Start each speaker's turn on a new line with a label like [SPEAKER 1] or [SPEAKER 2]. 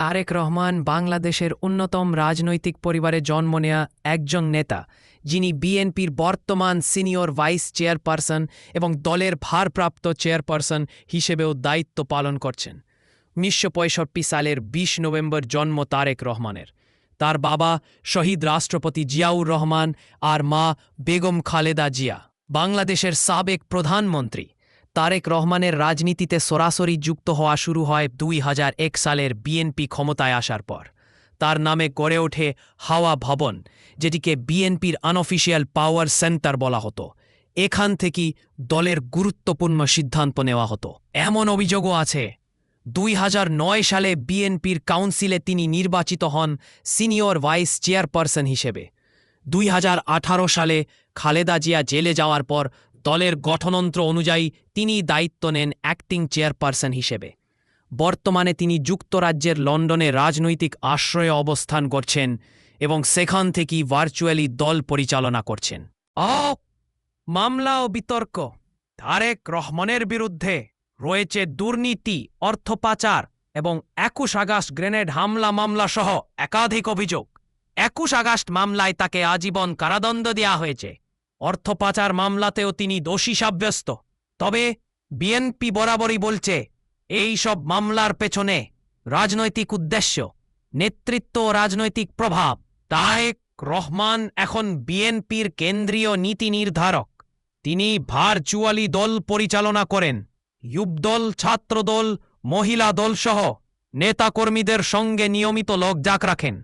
[SPEAKER 1] তারেক রহমান বাংলাদেশের অন্যতম রাজনৈতিক পরিবারে জন্ম নেয়া একজন নেতা, যিনি বিএনপির বর্তমান সিনিয়র ভাইস চেয়ারপারসন এবং দলের ভারপ্রাপ্ত চেয়ারপারসন হিসেবেও দায়িত্ব পালন করছেন। ১৯৬৫ সালের ২০ নভেম্বর জন্ম তারেক রহমানের। তার বাবা শহীদ রাষ্ট্রপতি জিয়াউর রহমান আর মা বেগম খালেদা জিয়া বাংলাদেশের সাবেক প্রধানমন্ত্রী। তারেক রহমানের রাজনীতিতে সরাসরি যুক্ত হওয়া শুরু হয় ২০০১ সালের বিএনপি ক্ষমতায় আসার পর। তার নামে গড়ে ওঠে হাওয়া ভবন, যেটিকে বিএনপির আনঅফিসিয়াল পাওয়ার সেন্টার বলা হতো। এখান থেকেই দলের গুরুত্বপূর্ণ সিদ্ধান্ত নেওয়া হতো। এমন অভিযোগও আছে ২০০৯ সালে বিএনপির কাউন্সিলে তিনি নির্বাচিত হন সিনিয়র ভাইস চেয়ারপারসন হিসেবে। ২০১৮ সালে খালেদা জিয়া জেলে যাওয়ার পর দলের গঠনতন্ত্র অনুযায়ী তিনি দায়িত্ব নেন অ্যাক্টিং চেয়ারপারসন হিসেবে। বর্তমানে তিনি যুক্তরাজ্যের লন্ডনে রাজনৈতিক আশ্রয়ে অবস্থান করছেন এবং সেখান থেকেই ভার্চুয়ালি দল পরিচালনা করছেন। মামলা ও বিতর্ক। তারেক রহমানের বিরুদ্ধে রয়েছে দুর্নীতি, অর্থ পাচার এবং ২১ আগস্ট গ্রেনেড হামলা মামলা সহ একাধিক অভিযোগ। ২১ আগস্ট মামলায় তাকে আজীবন কারাদণ্ড দেওয়া হয়েছে। অর্থ পাচার মামলাতেও তিনি দোষী সাব্যস্ত। তবে বিএনপি বরাবরই বলছে এই সব মামলার পেছনে রাজনৈতিক উদ্দেশ্য, নেতৃত্ব ও রাজনৈতিক প্রভাব। তারেক রহমান এখন বিএনপির কেন্দ্রীয় নীতি নির্ধারক। তিনি ভার্চুয়ালি দল পরিচালনা করেন। যুবদল, ছাত্রদল, মহিলা দল সহ নেতাকর্মীদের সঙ্গে নিয়মিত যোগাযোগ রাখেন।